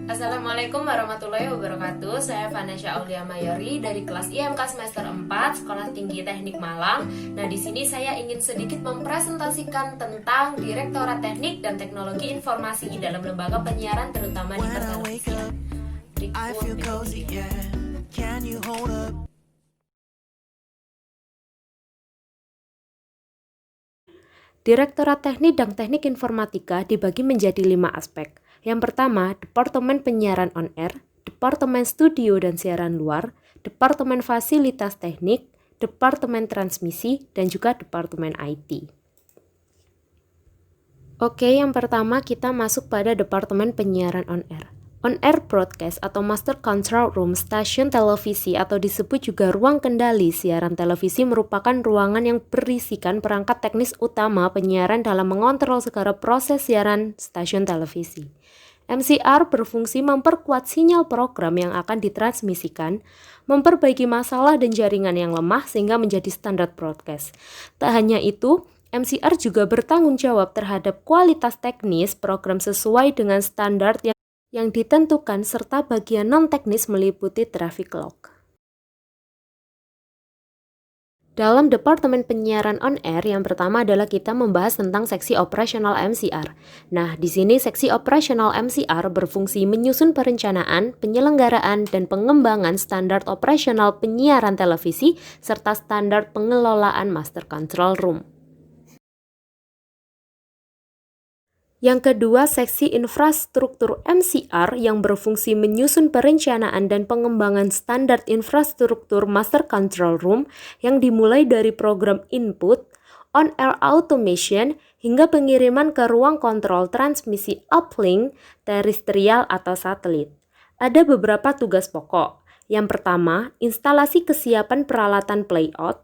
Assalamualaikum warahmatullahi wabarakatuh. Saya Vanessa Aulia Mayori dari kelas IMK semester 4 Sekolah Tinggi Teknik Malang. Nah, di sini saya ingin sedikit mempresentasikan tentang Direktorat Teknik dan Teknologi Informasi dalam lembaga penyiaran terutama di pertelevisian. Direktorat Teknik dan Teknik Informatika dibagi menjadi 5 aspek. Yang pertama, Departemen Penyiaran On Air, Departemen Studio dan Siaran Luar, Departemen Fasilitas Teknik, Departemen Transmisi, dan juga Departemen IT. Oke, yang pertama kita masuk pada Departemen Penyiaran On Air. On-air broadcast atau master control room stasiun televisi atau disebut juga ruang kendali siaran televisi merupakan ruangan yang berisikan perangkat teknis utama penyiaran dalam mengontrol segala proses siaran stasiun televisi. MCR berfungsi memperkuat sinyal program yang akan ditransmisikan, memperbaiki masalah dan jaringan yang lemah sehingga menjadi standar broadcast. Tak hanya itu, MCR juga bertanggung jawab terhadap kualitas teknis program sesuai dengan standar yang ditentukan serta bagian non-teknis meliputi traffic log. Dalam Departemen Penyiaran On Air, yang pertama adalah kita membahas tentang seksi operasional MCR. Nah, di sini seksi operasional MCR berfungsi menyusun perencanaan, penyelenggaraan, dan pengembangan standar operasional penyiaran televisi serta standar pengelolaan master control room. Yang kedua, seksi infrastruktur MCR yang berfungsi menyusun perencanaan dan pengembangan standar infrastruktur Master Control Room yang dimulai dari program input, on-air automation, hingga pengiriman ke ruang kontrol transmisi uplink, terestrial atau satelit. Ada beberapa tugas pokok. Yang pertama, instalasi kesiapan peralatan playout,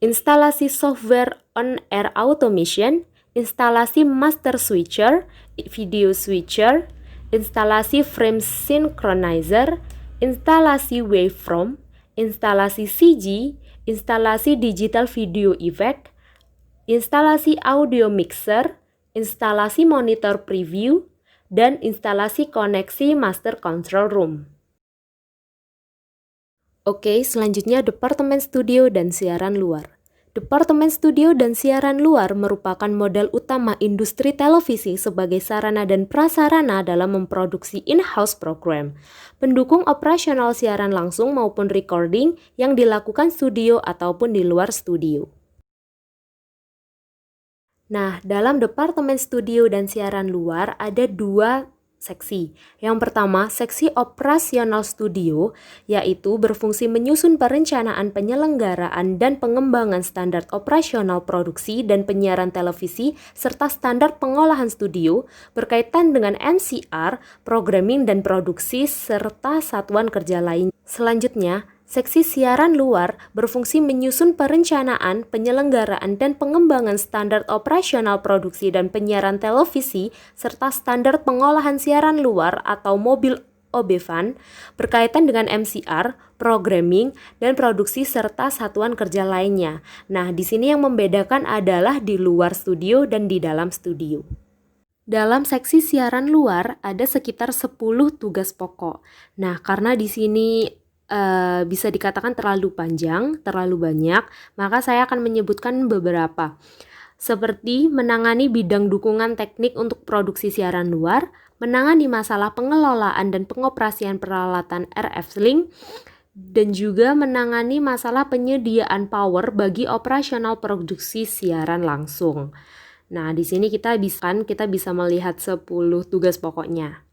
instalasi software on-air automation, instalasi master switcher, video switcher, instalasi frame synchronizer, instalasi waveform, instalasi CG, instalasi digital video effect, instalasi audio mixer, instalasi monitor preview, dan instalasi koneksi master control room. Oke, selanjutnya Departemen Studio dan Siaran Luar. Departemen Studio dan Siaran Luar merupakan modal utama industri televisi sebagai sarana dan prasarana dalam memproduksi in-house program, pendukung operasional siaran langsung maupun recording yang dilakukan studio ataupun di luar studio. Nah, dalam Departemen Studio dan Siaran Luar ada 2 seksi. Yang pertama, seksi operasional studio, yaitu berfungsi menyusun perencanaan penyelenggaraan dan pengembangan standar operasional produksi dan penyiaran televisi serta standar pengolahan studio berkaitan dengan MCR, programming dan produksi serta satuan kerja lain. Selanjutnya, seksi siaran luar berfungsi menyusun perencanaan, penyelenggaraan, dan pengembangan standar operasional produksi dan penyiaran televisi, serta standar pengolahan siaran luar atau mobil OBFAN berkaitan dengan MCR, programming, dan produksi serta satuan kerja lainnya. Nah, di sini yang membedakan adalah di luar studio dan di dalam studio. Dalam seksi siaran luar ada sekitar 10 tugas pokok. Nah, karena di sini bisa dikatakan terlalu panjang, terlalu banyak, maka saya akan menyebutkan beberapa. Seperti menangani bidang dukungan teknik untuk produksi siaran luar, menangani masalah pengelolaan dan pengoperasian peralatan RF Link, dan juga menangani masalah penyediaan power bagi operasional produksi siaran langsung. Nah, di sini kita bisa melihat 10 tugas pokoknya.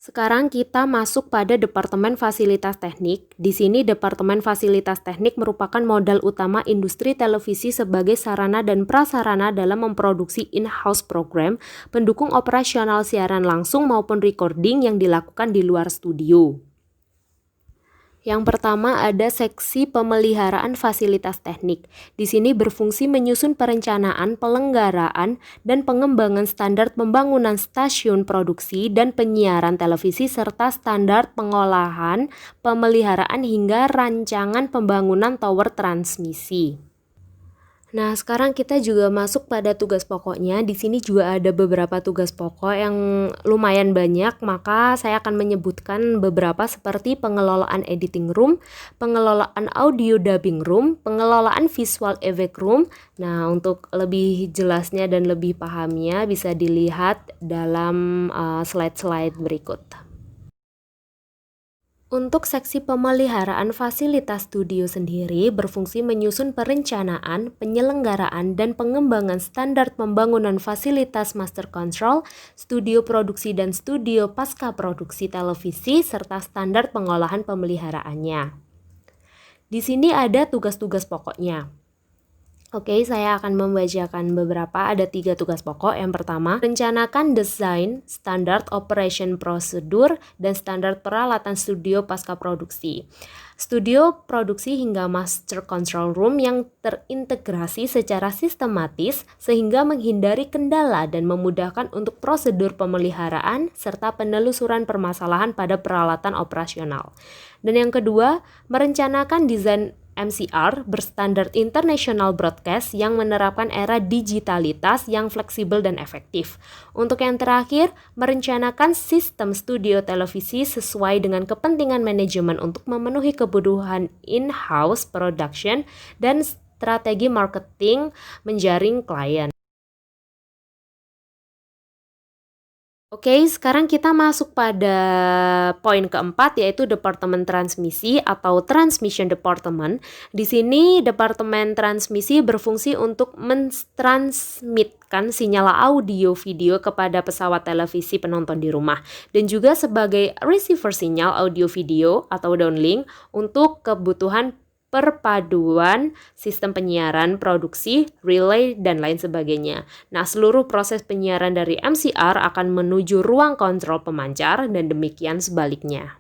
Sekarang kita masuk pada Departemen Fasilitas Teknik. Di sini Departemen Fasilitas Teknik merupakan modal utama industri televisi sebagai sarana dan prasarana dalam memproduksi in-house program, pendukung operasional siaran langsung maupun recording yang dilakukan di luar studio. Yang pertama ada seksi pemeliharaan fasilitas teknik. Di sini berfungsi menyusun perencanaan, pelenggaraan, dan pengembangan standar pembangunan stasiun produksi dan penyiaran televisi serta standar pengolahan, pemeliharaan hingga rancangan pembangunan tower transmisi. Nah, sekarang kita juga masuk pada tugas pokoknya. Di sini juga ada beberapa tugas pokok yang lumayan banyak, maka saya akan menyebutkan beberapa seperti pengelolaan editing room, pengelolaan audio dubbing room, pengelolaan visual effect room. Nah, untuk lebih jelasnya dan lebih pahamnya bisa dilihat dalam slide-slide berikut. Untuk seksi pemeliharaan fasilitas studio sendiri berfungsi menyusun perencanaan, penyelenggaraan, dan pengembangan standar pembangunan fasilitas master control, studio produksi dan studio pasca produksi televisi, serta standar pengolahan pemeliharaannya. Di sini ada tugas-tugas pokoknya. Oke, saya akan membacakan beberapa. Ada 3 tugas pokok. Yang pertama, rencanakan desain, standar operation prosedur, dan standar peralatan studio pasca produksi. Studio produksi hingga master control room yang terintegrasi secara sistematis sehingga menghindari kendala dan memudahkan untuk prosedur pemeliharaan serta penelusuran permasalahan pada peralatan operasional. Dan yang kedua, merencanakan desain MCR berstandar international broadcast yang menerapkan era digitalitas yang fleksibel dan efektif. Untuk yang terakhir, merencanakan sistem studio televisi sesuai dengan kepentingan manajemen untuk memenuhi kebutuhan in-house production dan strategi marketing menjaring klien. Oke, sekarang kita masuk pada poin keempat, yaitu Departemen Transmisi atau Transmission Department. Di sini Departemen Transmisi berfungsi untuk mentransmitkan sinyal audio video kepada pesawat televisi penonton di rumah dan juga sebagai receiver sinyal audio video atau downlink untuk kebutuhan perpaduan sistem penyiaran, produksi, relay, dan lain sebagainya. Nah, seluruh proses penyiaran dari MCR akan menuju ruang kontrol pemancar dan demikian sebaliknya.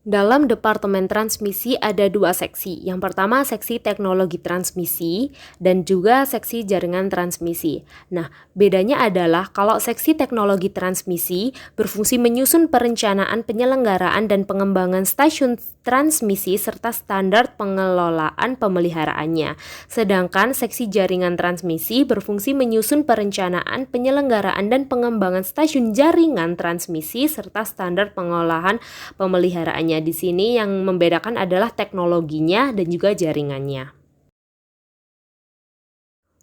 Dalam Departemen Transmisi ada 2 seksi. Yang pertama seksi teknologi transmisi dan juga seksi jaringan transmisi. Nah, bedanya adalah kalau seksi teknologi transmisi berfungsi menyusun perencanaan penyelenggaraan dan pengembangan stasiun transmisi serta standar pengelolaan pemeliharaannya. Sedangkan seksi jaringan transmisi berfungsi menyusun perencanaan penyelenggaraan dan pengembangan stasiun jaringan transmisi serta standar pengolahan pemeliharaannya. Di sini yang membedakan adalah teknologinya dan juga jaringannya.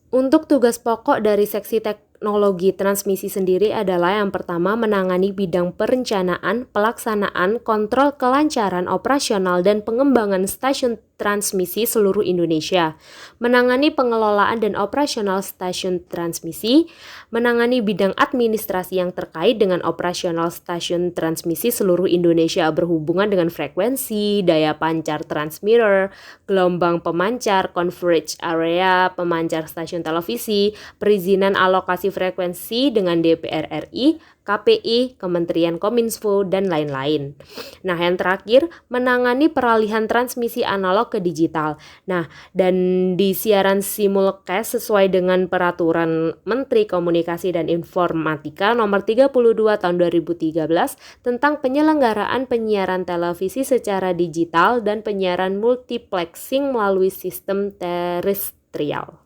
Untuk tugas pokok dari seksi teknologi transmisi sendiri adalah yang pertama menangani bidang perencanaan, pelaksanaan, kontrol kelancaran operasional dan pengembangan stasiun transmisi seluruh Indonesia, menangani pengelolaan dan operasional stasiun transmisi, menangani bidang administrasi yang terkait dengan operasional stasiun transmisi seluruh Indonesia berhubungan dengan frekuensi, daya pancar transmitter, gelombang pemancar, coverage area pemancar stasiun televisi, perizinan alokasi frekuensi dengan DPR RI, KPI, Kementerian Kominfo, dan lain-lain. Nah, yang terakhir, menangani peralihan transmisi analog ke digital. Nah, dan di siaran simulcast sesuai dengan peraturan Menteri Komunikasi dan Informatika nomor 32 tahun 2013 tentang penyelenggaraan penyiaran televisi secara digital dan penyiaran multiplexing melalui sistem terestrial.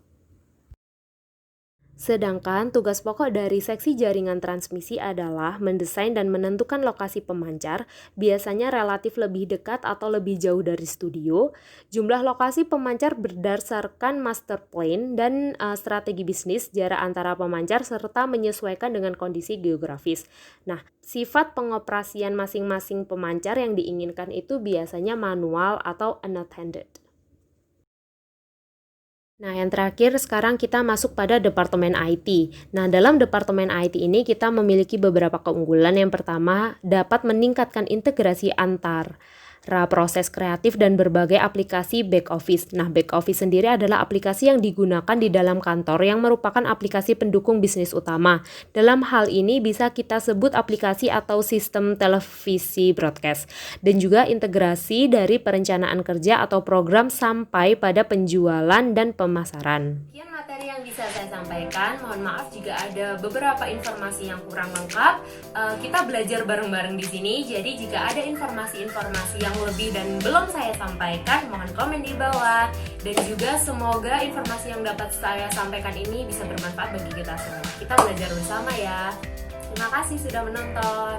Sedangkan tugas pokok dari seksi jaringan transmisi adalah mendesain dan menentukan lokasi pemancar, biasanya relatif lebih dekat atau lebih jauh dari studio, jumlah lokasi pemancar berdasarkan master plan dan strategi bisnis, jarak antara pemancar, serta menyesuaikan dengan kondisi geografis. Nah, sifat pengoperasian masing-masing pemancar yang diinginkan itu biasanya manual atau unattended. Nah, yang terakhir sekarang kita masuk pada Departemen IT. Nah, dalam Departemen IT ini kita memiliki beberapa keunggulan. Yang pertama, dapat meningkatkan integrasi antar proses kreatif dan berbagai aplikasi back office. Nah, back office sendiri adalah aplikasi yang digunakan di dalam kantor yang merupakan aplikasi pendukung bisnis utama. Dalam hal ini bisa kita sebut aplikasi atau sistem televisi broadcast dan juga integrasi dari perencanaan kerja atau program sampai pada penjualan dan pemasaran. Sekian materi yang bisa saya sampaikan. Mohon maaf jika ada beberapa informasi yang kurang lengkap. Kita belajar bareng-bareng di sini. Jadi jika ada informasi-informasi yang yang lebih dan belum saya sampaikan, mohon komen di bawah. Dan juga semoga informasi yang dapat saya sampaikan ini bisa bermanfaat bagi kita semua. Kita belajar bersama ya. Terima kasih sudah menonton.